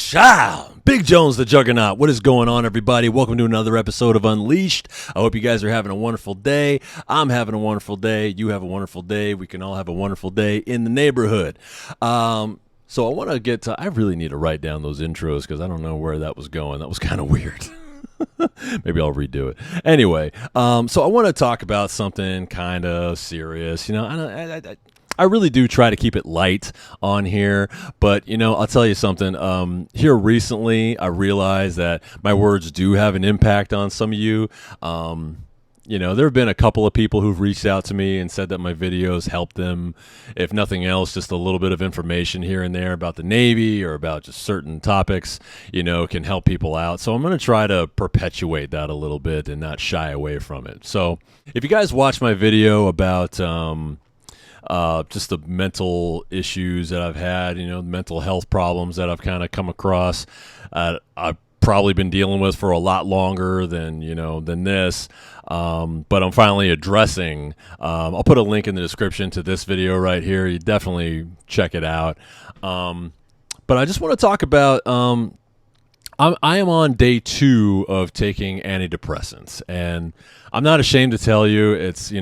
Child, Big Jones the Juggernaut. What is going on, everybody? Welcome to another episode of Unleashed. I hope you guys are having a wonderful day. I'm having a wonderful day. You have a wonderful day. We can all have a wonderful day in the neighborhood. So I want to get to, I really need to write down those intros because I don't know where that was going. That was kind of weird. Maybe I'll redo it. Anyway, so I want to talk about something kind of serious. You know, I really do try to keep it light on here, but, you know, I'll tell you something. Here recently, I realized that my words do have an impact on some of you. You know, there have been a couple of people who've reached out to me and said that my videos help them, if nothing else, just a little bit of information here and there about the Navy or about just certain topics, you know, can help people out. So I'm going to try to perpetuate that a little bit and not shy away from it. So if you guys watch my video about just the mental issues that I've had, you know, mental health problems that I've kind of come across, I've probably been dealing with for a lot longer than this. But I'm finally addressing. I'll put a link in the description to this video right here. You definitely check it out. But I just want to talk about. I am on day 2 of taking antidepressants, and I'm not ashamed to tell you it's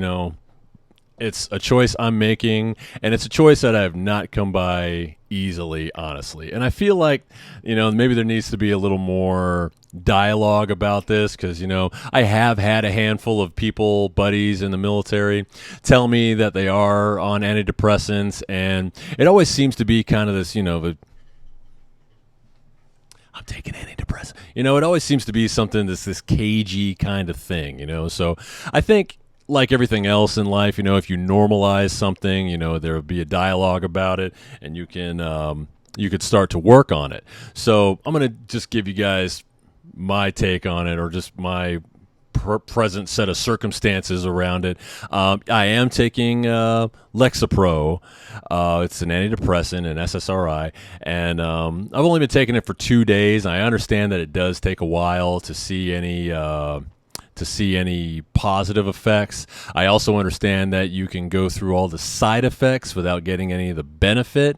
it's a choice I'm making, and it's a choice that I have not come by easily, honestly. And I feel like, you know, maybe there needs to be a little more dialogue about this because, you know, I have had a handful of people, buddies in the military, tell me that they are on antidepressants, and it always seems to be kind of this, you know, I'm taking antidepressants. You know, it always seems to be something that's this cagey kind of thing, you know. So I think, like everything else in life, you know, if you normalize something, you know, there will be a dialogue about it, and you could start to work on it. So I'm going to just give you guys my take on it, or just my present set of circumstances around it. I am taking Lexapro. It's an antidepressant, an SSRI, and I've only been taking it for 2 days. I understand that it does take a while to see any positive effects. I also understand that you can go through all the side effects without getting any of the benefit,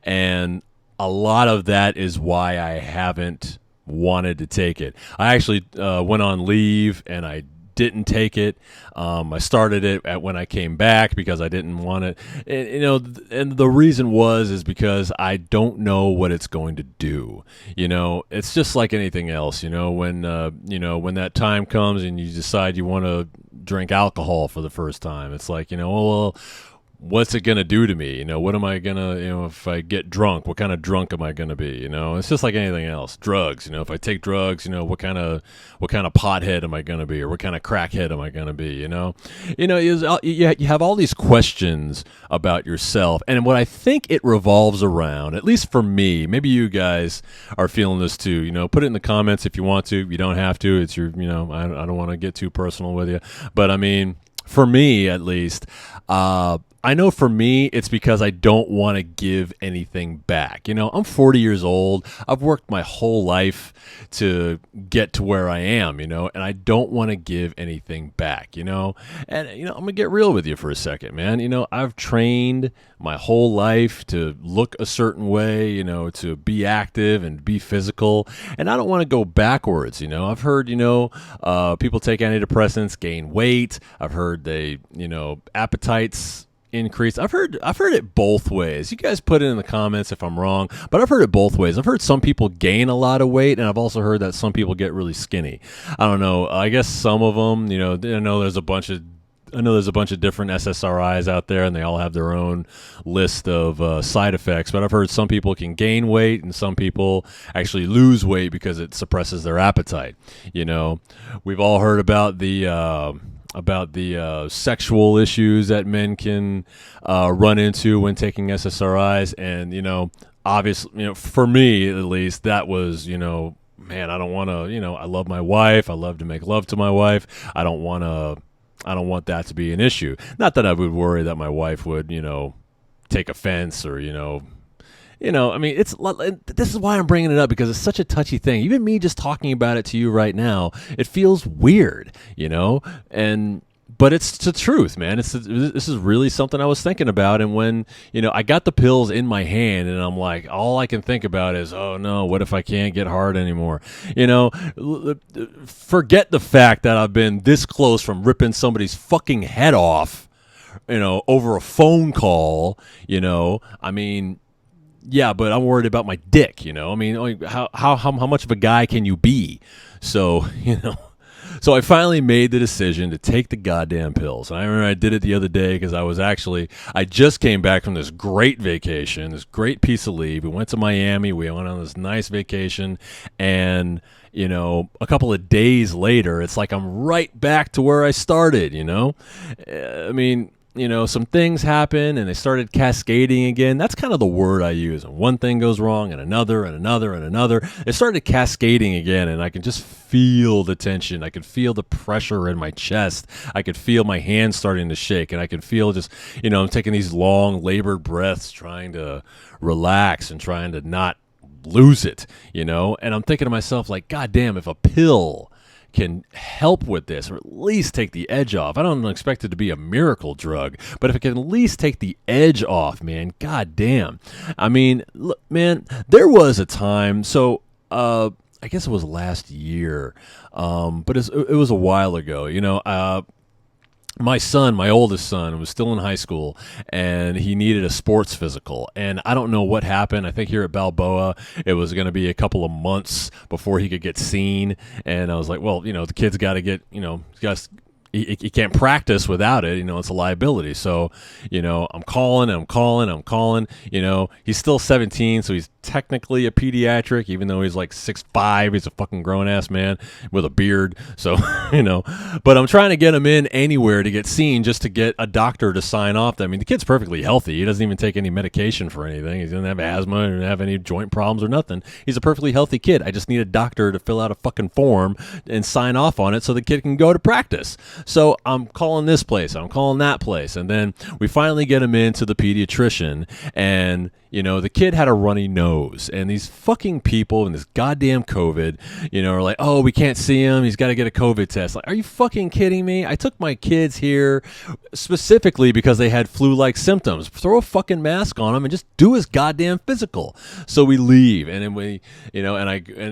and a lot of that is why I haven't wanted to take it. I actually went on leave and I didn't take it. I started it when I came back because I didn't want it. And, you know, and the reason is because I don't know what it's going to do. You know, it's just like anything else. You know, when that time comes and you decide you want to drink alcohol for the first time, it's like, you know, well, what's it going to do to me? You know, what am I going to, you know, if I get drunk, what kind of drunk am I going to be? You know, it's just like anything else. Drugs, you know, if I take drugs, you know, what kind of pothead am I going to be? Or what kind of crackhead am I going to be? You know, you have all these questions about yourself. And what I think it revolves around, at least for me, maybe you guys are feeling this too, you know, put it in the comments if you want to. You don't have to. It's your, you know, I don't want to get too personal with you. But I mean, for me, at least, I know for me, it's because I don't want to give anything back. You know, I'm 40 years old. I've worked my whole life to get to where I am, you know, and I don't want to give anything back, you know. And, you know, I'm going to get real with you for a second, man. You know, I've trained my whole life to look a certain way, you know, to be active and be physical, and I don't want to go backwards, you know. I've heard, you know, people take antidepressants, gain weight. I've heard they, you know, appetites increase. I've heard it both ways. You guys put it in the comments if I'm wrong, but I've heard it both ways. I've heard some people gain a lot of weight, and I've also heard that some people get really skinny. I don't know. I guess some of them, you know, I know there's a bunch of different SSRIs out there, and they all have their own list of side effects. But I've heard some people can gain weight, and some people actually lose weight because it suppresses their appetite. You know, we've all heard about the sexual issues that men can run into when taking SSRIs. And, you know, obviously, you know, for me at least, that was, you know, man, I don't want to, you know, I love my wife. I love to make love to my wife. I don't want that to be an issue. Not that I would worry that my wife would, you know, take offense or, you know, I mean, this is why I'm bringing it up, because it's such a touchy thing. Even me just talking about it to you right now, it feels weird, you know, and but it's the truth, man. This is really something I was thinking about. And when, I got the pills in my hand and I'm like, all I can think about is, oh no, what if I can't get hard anymore? Forget the fact that I've been this close from ripping somebody's fucking head off, over a phone call. I mean, yeah, but I'm worried about my dick. I mean, like, how much of a guy can you be? So, So I finally made the decision to take the goddamn pills. And I remember I did it the other day because I just came back from this great vacation, this great piece of leave. We went to Miami. We went on this nice vacation. And, a couple of days later, it's like I'm right back to where I started, I mean, some things happen and they started cascading again. That's kind of the word I use. And one thing goes wrong and another and another and another. It started cascading again, and I can just feel the tension. I could feel the pressure in my chest. I could feel my hands starting to shake, and I could feel just, I'm taking these long labored breaths trying to relax and trying to not lose it, and I'm thinking to myself, like, God damn, if a pill can help with this, or at least take the edge off. I don't expect it to be a miracle drug, but if it can at least take the edge off, man, god damn. I mean, look, man, there was a time, so I guess it was last year, but it was a while ago, my son, my oldest son, was still in high school, and he needed a sports physical. And I don't know what happened. I think here at Balboa, it was going to be a couple of months before he could get seen. And I was like, well, the kid's got to get, he can't practice without it. It's a liability. So, I'm calling. He's still 17, so he's technically a pediatric, even though he's like 6'5". He's a fucking grown-ass man with a beard. So, but I'm trying to get him in anywhere to get seen, just to get a doctor to sign off. I mean, the kid's perfectly healthy. He doesn't even take any medication for anything. He doesn't have asthma or have any joint problems or nothing. He's a perfectly healthy kid. I just need a doctor to fill out a fucking form and sign off on it so the kid can go to practice. So I'm calling this place, I'm calling that place, and then we finally get him into the pediatrician, and the kid had a runny nose, and these fucking people in this goddamn COVID, are like, oh, we can't see him, he's got to get a COVID test. Like, are you fucking kidding me? I took my kids here specifically because they had flu-like symptoms. Throw a fucking mask on him and just do his goddamn physical. So we leave, and then we, and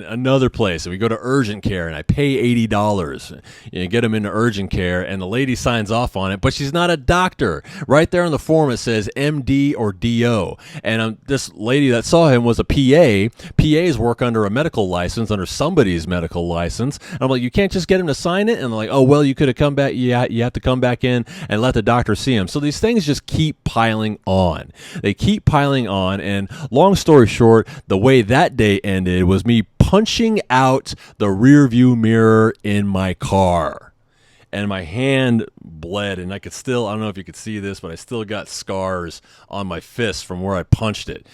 another place, and we go to urgent care, and I pay $80, get him into urgent care, and the lady signs off on it, but she's not a doctor. Right there on the form it says MD or DO, and this lady that saw him was a PA. PAs work under a medical license, under somebody's medical license. And I'm like, you can't just get him to sign it? And they're like, oh, well, you could have come back. Yeah, you have to come back in and let the doctor see him. So these things just keep piling on. They keep piling on. And long story short, the way that day ended was me punching out the rear view mirror in my car. And my hand bled, and I don't know if you could see this, but I still got scars on my fist from where I punched it.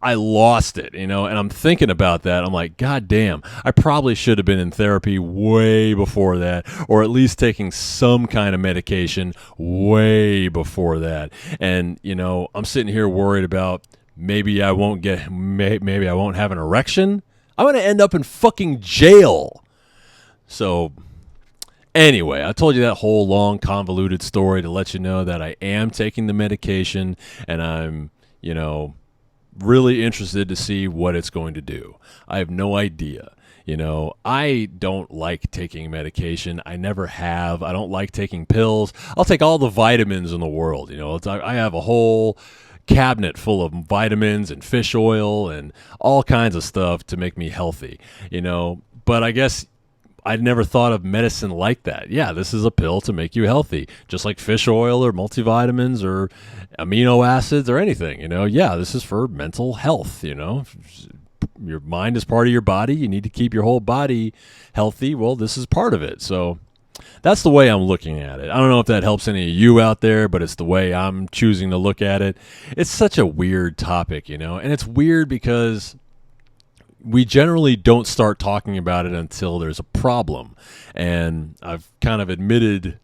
I lost it, and I'm thinking about that. I'm like, God damn, I probably should have been in therapy way before that, or at least taking some kind of medication way before that. And, I'm sitting here worried about maybe I won't have an erection. I'm going to end up in fucking jail. So anyway, I told you that whole long, convoluted story to let you know that I am taking the medication, and I'm, really interested to see what it's going to do. I have no idea. I don't like taking medication. I never have. I don't like taking pills. I'll take all the vitamins in the world. I have a whole cabinet full of vitamins and fish oil and all kinds of stuff to make me healthy, but I guess I'd never thought of medicine like that. Yeah, this is a pill to make you healthy, just like fish oil or multivitamins or amino acids or anything, Yeah, this is for mental health, Your mind is part of your body. You need to keep your whole body healthy. Well, this is part of it. So that's the way I'm looking at it. I don't know if that helps any of you out there, but it's the way I'm choosing to look at it. It's such a weird topic, and it's weird because we generally don't start talking about it until there's a problem. And I've kind of admitted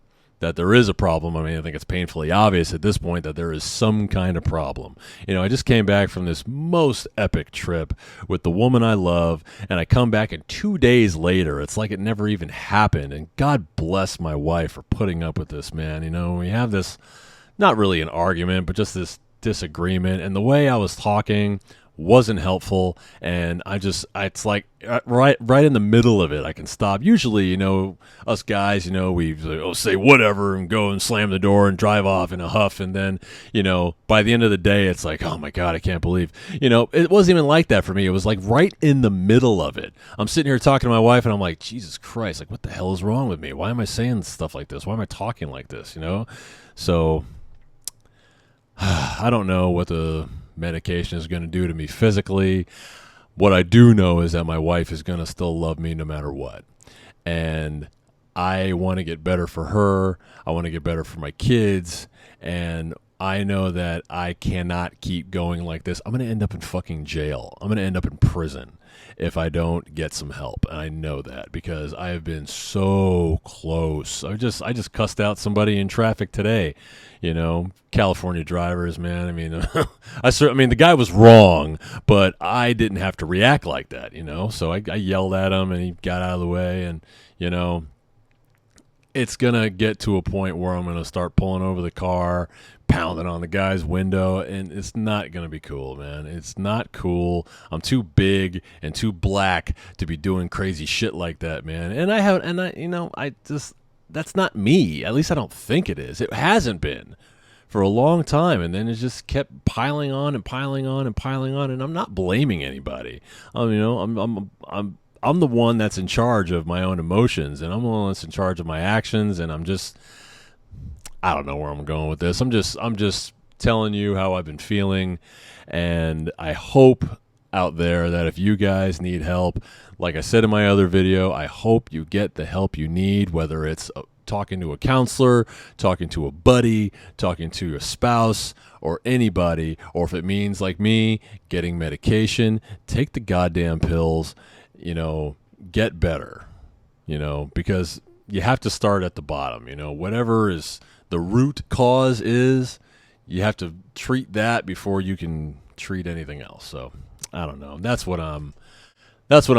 that there is a problem. I mean, I think it's painfully obvious at this point that there is some kind of problem. I just came back from this most epic trip with the woman I love, and I come back, and 2 days later, it's like it never even happened. And God bless my wife for putting up with this, man. We have this, not really an argument, but just this disagreement, and the way I was talking wasn't helpful, and it's like right in the middle of it I can stop. Usually, us guys, we say whatever and go and slam the door and drive off in a huff, and then by the end of the day it's like, oh my God, I can't believe it wasn't even like that for me. It was like right in the middle of it. I'm sitting here talking to my wife and I'm like, Jesus Christ, like what the hell is wrong with me? Why am I saying stuff like this? Why am I talking like this? So I don't know what the medication is going to do to me physically. What I do know is that my wife is going to still love me no matter what. And I want to get better for her. I want to get better for my kids. And I know that I cannot keep going like this. I'm going to end up in fucking jail. I'm going to end up in prison if I don't get some help. And I know that because I have been so close. I just cussed out somebody in traffic today. California drivers, man. I mean, the guy was wrong, but I didn't have to react like that, So I yelled at him and he got out of the way, and it's going to get to a point where I'm going to start pulling over the car, pounding on the guy's window, and it's not going to be cool, man. It's not cool. I'm too big and too black to be doing crazy shit like that, man. That's not me. At least I don't think it is. It hasn't been for a long time, and then it just kept piling on and piling on and piling on, and I'm not blaming anybody. I'm the one that's in charge of my own emotions, and I'm the one that's in charge of my actions, and I don't know where I'm going with this. I'm just telling you how I've been feeling, and I hope out there that if you guys need help, like I said in my other video, I hope you get the help you need, whether it's talking to a counselor, talking to a buddy, talking to your spouse, or anybody, or if it means, like me, getting medication, take the goddamn pills, get better, because you have to start at the bottom, whatever is the root cause is, you have to treat that before you can treat anything else. So I don't know. That's what I'm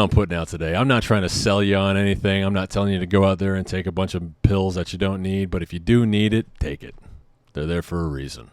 putting out today. I'm not trying to sell you on anything. I'm not telling you to go out there and take a bunch of pills that you don't need, but if you do need it, take it. They're there for a reason.